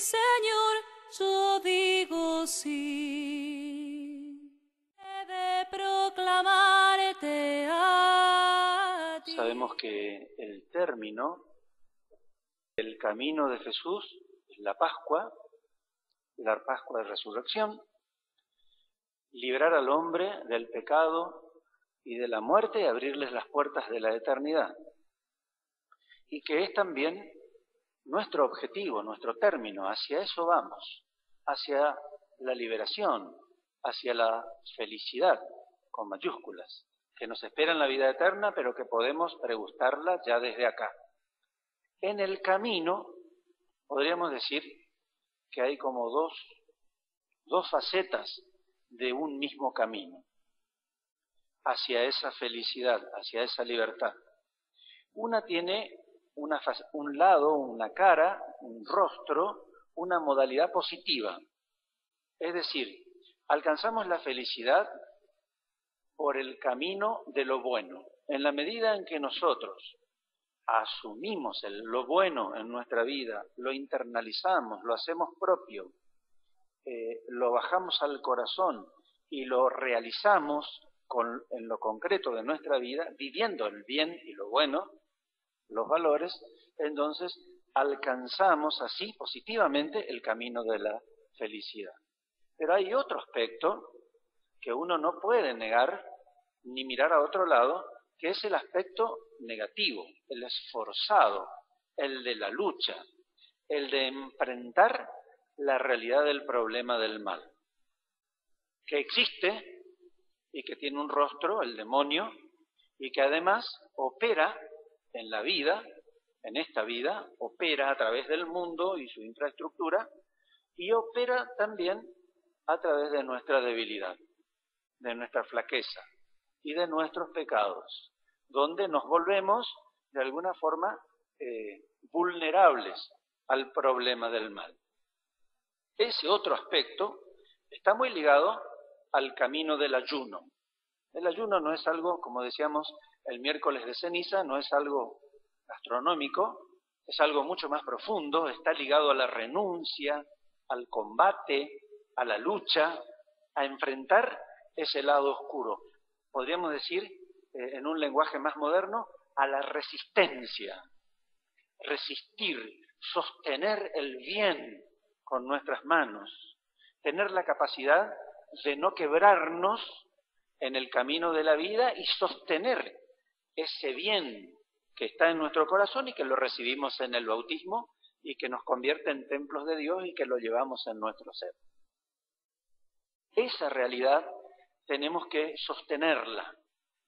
Señor, yo digo sí. He de proclamarte a ti. Sabemos que el término, el camino de Jesús, es la Pascua de resurrección, librar al hombre del pecado y de la muerte y abrirles las puertas de la eternidad. Y que es también nuestro objetivo, nuestro término, hacia eso vamos, hacia la liberación, hacia la felicidad, con mayúsculas, que nos espera en la vida eterna, pero que podemos pregustarla ya desde acá. En el camino, podríamos decir que hay como dos facetas de un mismo camino, hacia esa felicidad, hacia esa libertad. Una tiene un lado, una cara, un rostro, una modalidad positiva. Es decir, alcanzamos la felicidad por el camino de lo bueno. En la medida en que nosotros asumimos lo bueno en nuestra vida, lo internalizamos, lo hacemos propio, lo bajamos al corazón y lo realizamos en lo concreto de nuestra vida, viviendo el bien y lo bueno, los valores, entonces alcanzamos así positivamente el camino de la felicidad. Pero hay otro aspecto que uno no puede negar ni mirar a otro lado, que es el aspecto negativo, el esforzado, el de la lucha, el de enfrentar la realidad del problema del mal, que existe y que tiene un rostro, el demonio, y que además opera en la vida, en esta vida, opera a través del mundo y su infraestructura, y opera también a través de nuestra debilidad, de nuestra flaqueza y de nuestros pecados, donde nos volvemos de alguna forma vulnerables al problema del mal. Ese otro aspecto está muy ligado al camino del ayuno. El ayuno no es algo, como decíamos el miércoles de ceniza, no es algo gastronómico, es algo mucho más profundo, está ligado a la renuncia, al combate, a la lucha, a enfrentar ese lado oscuro. Podríamos decir, en un lenguaje más moderno, a la resistencia. Resistir, sostener el bien con nuestras manos, tener la capacidad de no quebrarnos en el camino de la vida y sostener ese bien que está en nuestro corazón y que lo recibimos en el bautismo y que nos convierte en templos de Dios y que lo llevamos en nuestro ser. Esa realidad tenemos que sostenerla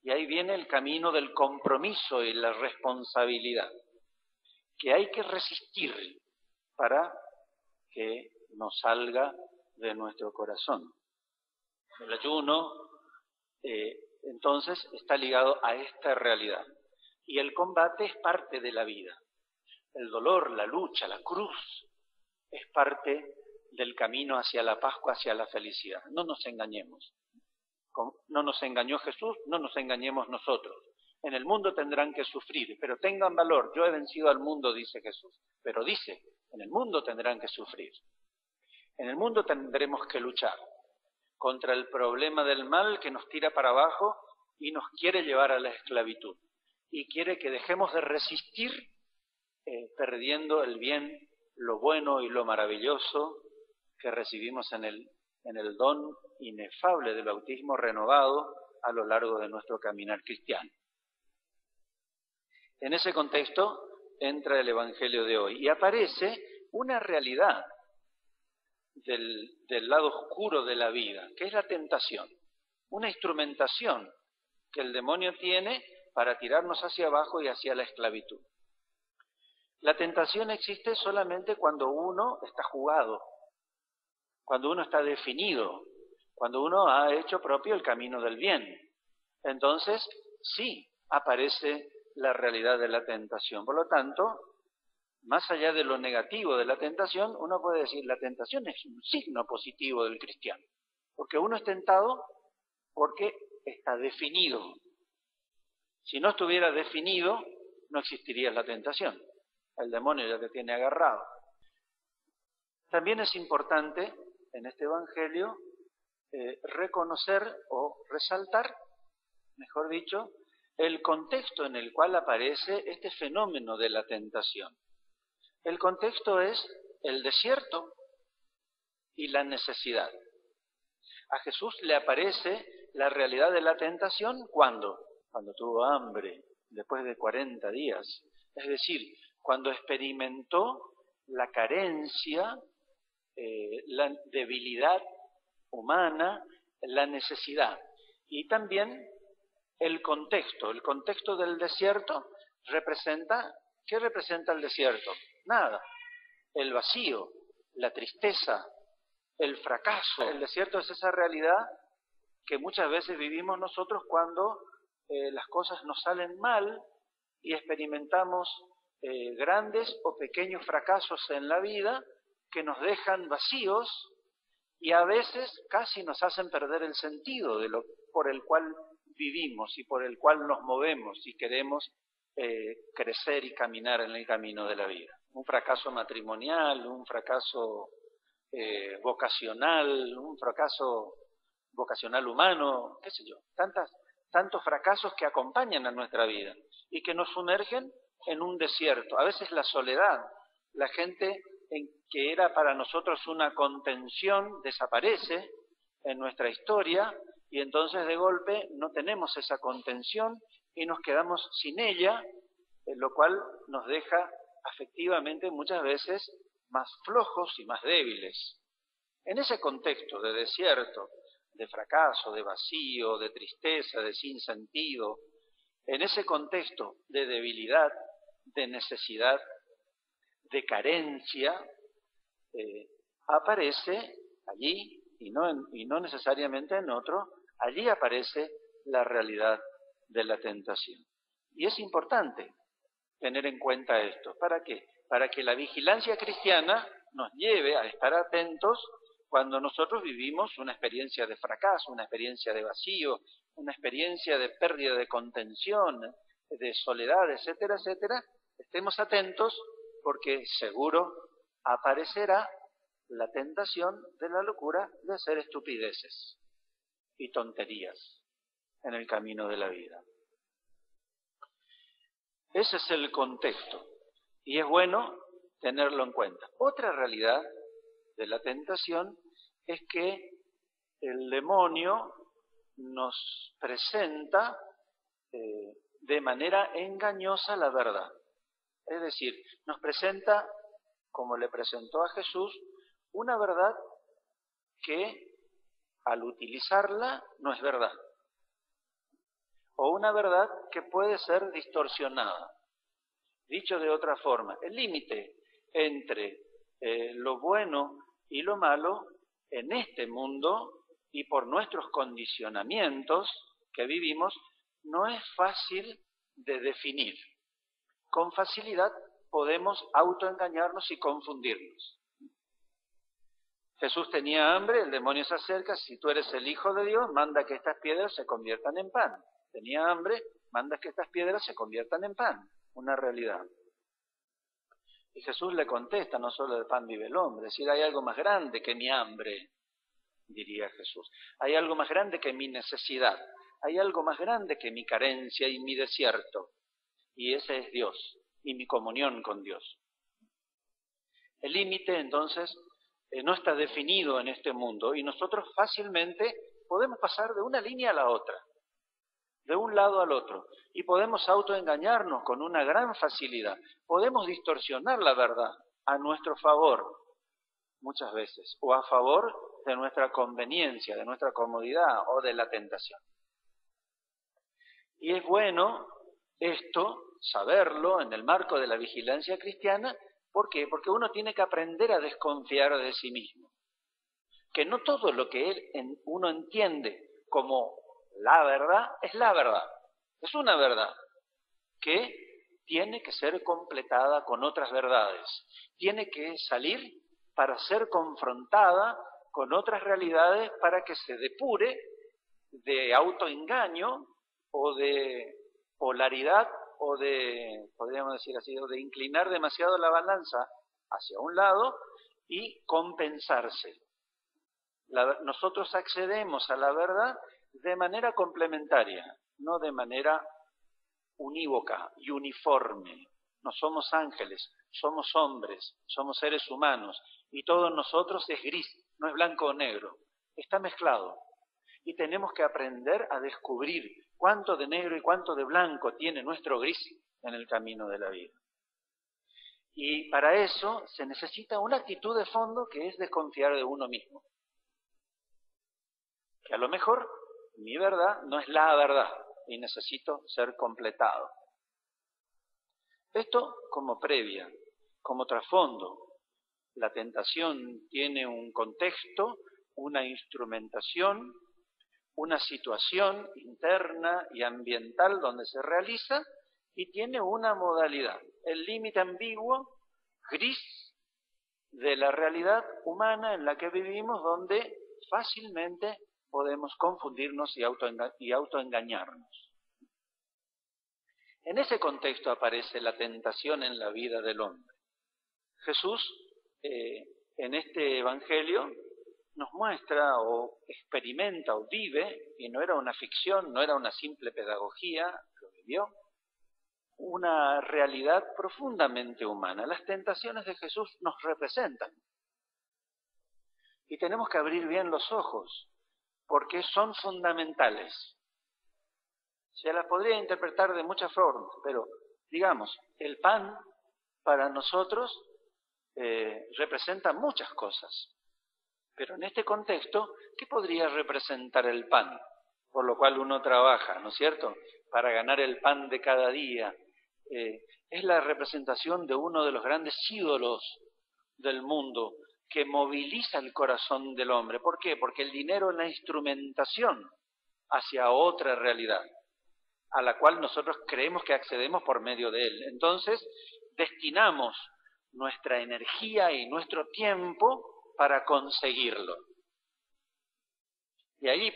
y ahí viene el camino del compromiso y la responsabilidad, que hay que resistir para que nos salga de nuestro corazón. El ayuno, entonces, está ligado a esta realidad. Y el combate es parte de la vida. El dolor, la lucha, la cruz, es parte del camino hacia la Pascua, hacia la felicidad. No nos engañemos. No nos engañó Jesús, no nos engañemos nosotros. En el mundo tendrán que sufrir, pero tengan valor. Yo he vencido al mundo, dice Jesús. Pero dice, en el mundo tendrán que sufrir. En el mundo tendremos que luchar contra el problema del mal que nos tira para abajo y nos quiere llevar a la esclavitud. Y quiere que dejemos de resistir perdiendo el bien, lo bueno y lo maravilloso que recibimos en el don inefable del bautismo renovado a lo largo de nuestro caminar cristiano. En ese contexto entra el Evangelio de hoy y aparece una realidad del lado oscuro de la vida, que es la tentación, una instrumentación que el demonio tiene para tirarnos hacia abajo y hacia la esclavitud. La tentación existe solamente cuando uno está jugado, cuando uno está definido, cuando uno ha hecho propio el camino del bien. Entonces, sí, aparece la realidad de la tentación. Por lo tanto, más allá de lo negativo de la tentación, uno puede decir, la tentación es un signo positivo del cristiano, porque uno es tentado porque está definido. Si no estuviera definido, no existiría la tentación. El demonio ya te tiene agarrado. También es importante en este Evangelio reconocer o resaltar, mejor dicho, el contexto en el cual aparece este fenómeno de la tentación. El contexto es el desierto y la necesidad. A Jesús le aparece la realidad de la tentación ¿cuándo? Cuando tuvo hambre, después de 40 días. Es decir, cuando experimentó la carencia, la debilidad humana, la necesidad. Y también el contexto del desierto representa, ¿qué representa el desierto? Nada, el vacío, la tristeza, el fracaso. El desierto es esa realidad que muchas veces vivimos nosotros cuando las cosas nos salen mal y experimentamos grandes o pequeños fracasos en la vida que nos dejan vacíos y a veces casi nos hacen perder el sentido de lo por el cual vivimos y por el cual nos movemos y queremos crecer y caminar en el camino de la vida. Un fracaso matrimonial, un fracaso vocacional, un fracaso vocacional humano, qué sé yo, tantos fracasos que acompañan a nuestra vida y que nos sumergen en un desierto. A veces la soledad, la gente que era para nosotros una contención desaparece en nuestra historia y entonces de golpe no tenemos esa contención y nos quedamos sin ella, lo cual nos deja afectivamente muchas veces más flojos y más débiles. En ese contexto de desierto, de fracaso, de vacío, de tristeza, de sinsentido, en ese contexto de debilidad, de necesidad, de carencia, aparece allí, y no necesariamente en otro, allí aparece la realidad de la tentación. Y es importante tener en cuenta esto. ¿Para qué? Para que la vigilancia cristiana nos lleve a estar atentos cuando nosotros vivimos una experiencia de fracaso, una experiencia de vacío, una experiencia de pérdida de contención, de soledad, etcétera, etcétera. Estemos atentos porque seguro aparecerá la tentación de la locura de hacer estupideces y tonterías en el camino de la vida. Ese es el contexto y es bueno tenerlo en cuenta. Otra realidad de la tentación es que el demonio nos presenta de manera engañosa la verdad. Es decir, nos presenta, como le presentó a Jesús, una verdad que al utilizarla no es verdad. O una verdad que puede ser distorsionada. Dicho de otra forma, el límite entre lo bueno y lo malo en este mundo y por nuestros condicionamientos que vivimos no es fácil de definir. Con facilidad podemos autoengañarnos y confundirnos. Jesús tenía hambre, el demonio se acerca, si tú eres el Hijo de Dios, manda que estas piedras se conviertan en pan. Tenía hambre, manda que estas piedras se conviertan en pan, una realidad. Y Jesús le contesta, no solo de pan vive el hombre, es decir, hay algo más grande que mi hambre, diría Jesús. Hay algo más grande que mi necesidad, hay algo más grande que mi carencia y mi desierto. Y ese es Dios y mi comunión con Dios. El límite, entonces, no está definido en este mundo y nosotros fácilmente podemos pasar de una línea a la otra, de un lado al otro, y podemos autoengañarnos con una gran facilidad. Podemos distorsionar la verdad a nuestro favor, muchas veces, o a favor de nuestra conveniencia, de nuestra comodidad o de la tentación. Y es bueno esto, saberlo en el marco de la vigilancia cristiana. ¿Por qué? Porque uno tiene que aprender a desconfiar de sí mismo. Que no todo lo que uno entiende como la verdad es la verdad. Es una verdad que tiene que ser completada con otras verdades. Tiene que salir para ser confrontada con otras realidades para que se depure de autoengaño o de polaridad o de, podríamos decir así, o de inclinar demasiado la balanza hacia un lado y compensarse. Nosotros accedemos a la verdad de manera complementaria, no de manera unívoca y uniforme. No somos ángeles, somos hombres, somos seres humanos, y todo en nosotros es gris, no es blanco o negro, está mezclado. Y tenemos que aprender a descubrir cuánto de negro y cuánto de blanco tiene nuestro gris en el camino de la vida. Y para eso se necesita una actitud de fondo que es desconfiar de uno mismo. Que a lo mejor mi verdad no es la verdad y necesito ser completado. Esto como previa, como trasfondo. La tentación tiene un contexto, una instrumentación, una situación interna y ambiental donde se realiza y tiene una modalidad, el límite ambiguo, gris, de la realidad humana en la que vivimos, donde fácilmente podemos confundirnos y autoengañarnos. En ese contexto aparece la tentación en la vida del hombre. Jesús, en este Evangelio, nos muestra o experimenta o vive, y no era una ficción, no era una simple pedagogía, lo vivió, una realidad profundamente humana. Las tentaciones de Jesús nos representan. Y tenemos que abrir bien los ojos, porque son fundamentales. Se las podría interpretar de muchas formas, pero digamos, el pan para nosotros representa muchas cosas. Pero en este contexto, ¿qué podría representar el pan? Por lo cual uno trabaja, ¿no es cierto? Para ganar el pan de cada día. Es la representación de uno de los grandes ídolos del mundo que moviliza el corazón del hombre. ¿Por qué? Porque el dinero es la instrumentación hacia otra realidad, a la cual nosotros creemos que accedemos por medio de él. Entonces, destinamos nuestra energía y nuestro tiempo para conseguirlo. Y ahí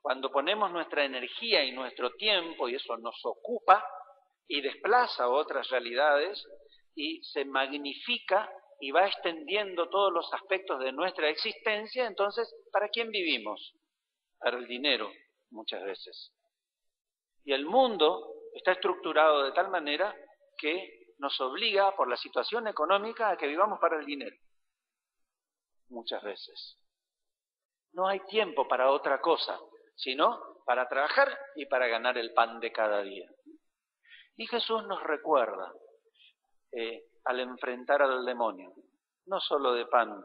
cuando ponemos nuestra energía y nuestro tiempo, y eso nos ocupa y desplaza otras realidades, y se magnifica y va extendiendo todos los aspectos de nuestra existencia, entonces, ¿para quién vivimos? Para el dinero, muchas veces. Y el mundo está estructurado de tal manera que nos obliga, por la situación económica, a que vivamos para el dinero. Muchas veces. No hay tiempo para otra cosa, sino para trabajar y para ganar el pan de cada día. Y Jesús nos recuerda, al enfrentar al demonio, no solo de pan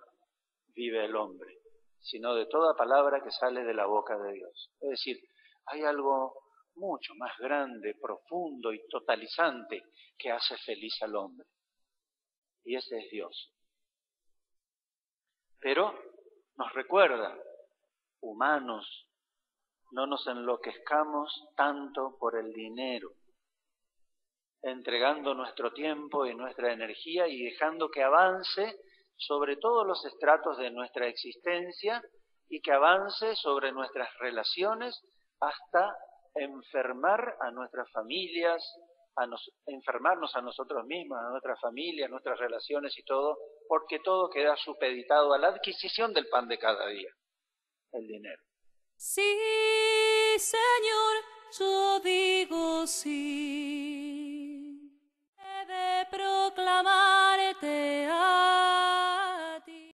vive el hombre, sino de toda palabra que sale de la boca de Dios. Es decir, hay algo mucho más grande, profundo y totalizante que hace feliz al hombre. Y ese es Dios. Pero nos recuerda, humanos, no nos enloquezcamos tanto por el dinero, entregando nuestro tiempo y nuestra energía y dejando que avance sobre todos los estratos de nuestra existencia y que avance sobre nuestras relaciones hasta enfermar a nuestras familias, enfermarnos a nosotros mismos, a nuestras familias, a nuestras relaciones y todo, porque todo queda supeditado a la adquisición del pan de cada día, el dinero. Sí, Señor, yo digo sí, he de proclamarte